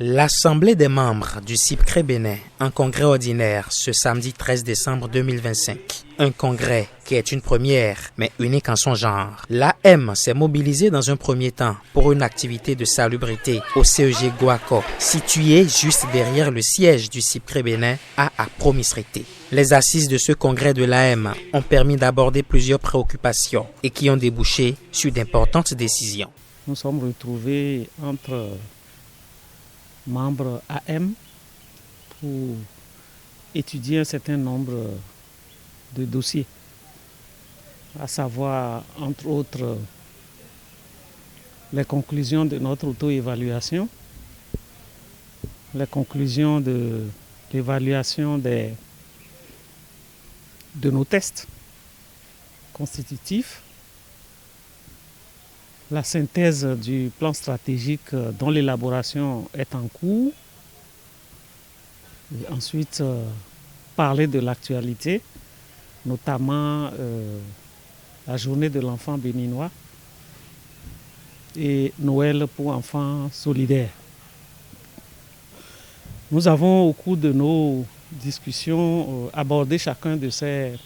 L'Assemblée des membres du CIPCRE Bénin en congrès ordinaire ce samedi 13 décembre 2025. Un congrès qui est une première, mais unique en son genre. L'AM s'est mobilisée dans un premier temps pour une activité de salubrité au CEG Guaco, situé juste derrière le siège du CIPCRE Bénin à Promisrété. Les assises de ce congrès de l'AM ont permis d'aborder plusieurs préoccupations et qui ont débouché sur d'importantes décisions. Nous sommes retrouvés entre membres AM pour étudier un certain nombre de dossiers, à savoir entre autres les conclusions de notre auto-évaluation, les conclusions de l'évaluation de nos tests constitutifs, la synthèse du plan stratégique dont l'élaboration est en cours. Et ensuite, parler de l'actualité, notamment la journée de l'enfant béninois et Noël pour enfants solidaires. Nous avons, au cours de nos discussions, abordé chacun de ces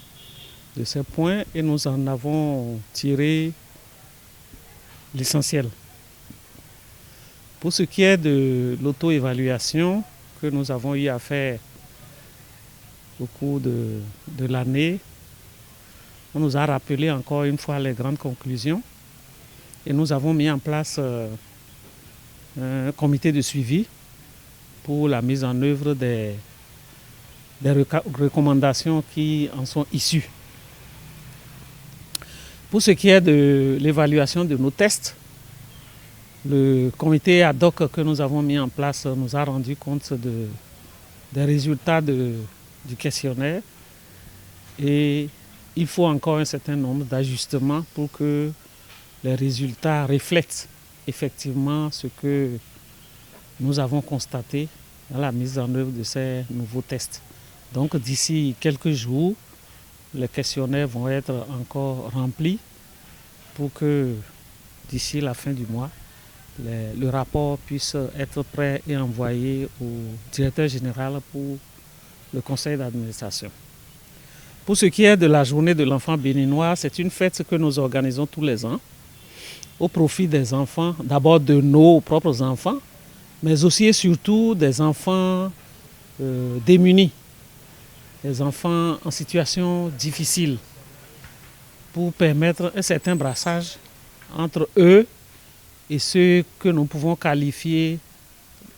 points et nous en avons tiré l'essentiel. Pour ce qui est de l'auto-évaluation que nous avons eu à faire au cours de l'année, on nous a rappelé encore une fois les grandes conclusions et nous avons mis en place un comité de suivi pour la mise en œuvre des recommandations qui en sont issues. Pour ce qui est de l'évaluation de nos tests, le comité ad hoc que nous avons mis en place nous a rendu compte des résultats du questionnaire et il faut encore un certain nombre d'ajustements pour que les résultats reflètent effectivement ce que nous avons constaté dans la mise en œuvre de ces nouveaux tests. Donc d'ici quelques jours, les questionnaires vont être encore remplis pour que d'ici la fin du mois, le rapport puisse être prêt et envoyé au directeur général pour le conseil d'administration. Pour ce qui est de la journée de l'enfant béninois, c'est une fête que nous organisons tous les ans au profit des enfants, d'abord de nos propres enfants, mais aussi et surtout des enfants démunis, des enfants en situation difficile, pour permettre un certain brassage entre eux et ceux que nous pouvons qualifier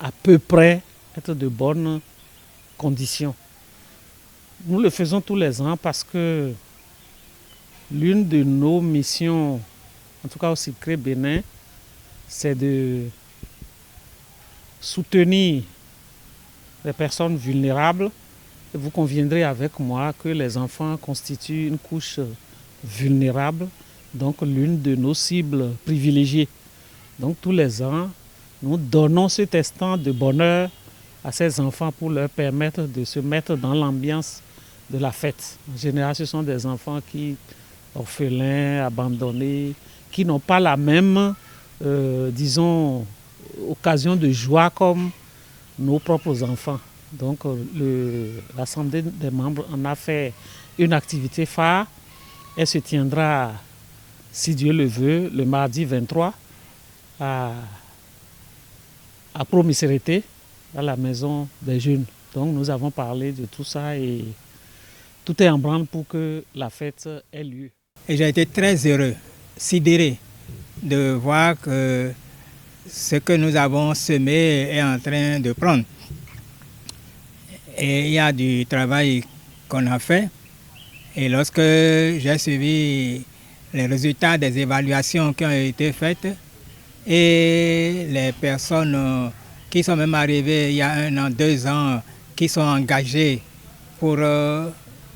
à peu près être de bonnes conditions. Nous le faisons tous les ans parce que l'une de nos missions, en tout cas au CIPCRE Bénin, c'est de soutenir les personnes vulnérables. Et vous conviendrez avec moi que les enfants constituent une couche vulnérable, donc l'une de nos cibles privilégiées. Donc tous les ans, nous donnons cet instant de bonheur à ces enfants pour leur permettre de se mettre dans l'ambiance de la fête. En général, ce sont des enfants orphelins, abandonnés, qui n'ont pas la même, occasion de joie comme nos propres enfants. Donc l'Assemblée des membres en a fait une activité phare. Elle se tiendra, si Dieu le veut, le mardi 23 à Promisrété, à la maison des jeunes. Donc nous avons parlé de tout ça et tout est en branle pour que la fête ait lieu. Et j'ai été très heureux, sidéré de voir que ce que nous avons semé est en train de prendre. Et il y a du travail qu'on a fait. Et lorsque j'ai suivi les résultats des évaluations qui ont été faites et les personnes qui sont même arrivées il y a 1 an, 2 ans, qui sont engagées pour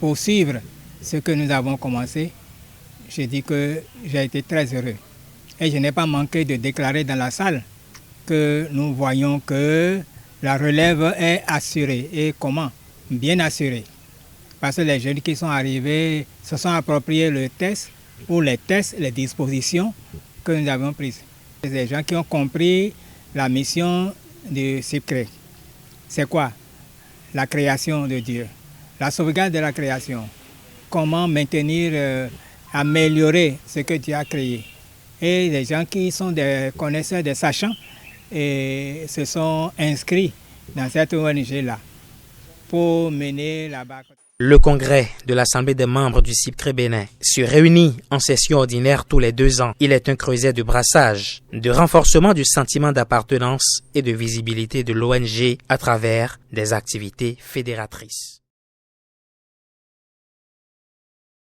poursuivre ce que nous avons commencé, je dis que j'ai été très heureux. Et je n'ai pas manqué de déclarer dans la salle que nous voyons que la relève est assurée. Et comment? Bien assurée. Parce que les jeunes qui sont arrivés se sont appropriés le test, ou les tests, les dispositions que nous avons prises. C'est des gens qui ont compris la mission du CIPCRE. C'est quoi? La création de Dieu, la sauvegarde de la création. Comment maintenir, améliorer ce que Dieu a créé. Et les gens qui sont des connaisseurs, des sachants, et se sont inscrits dans cette ONG-là pour mener là-bas. Le congrès de l'Assemblée des membres du CIPCRE Bénin se réunit en session ordinaire tous les 2 ans. Il est un creuset de brassage, de renforcement du sentiment d'appartenance et de visibilité de l'ONG à travers des activités fédératrices.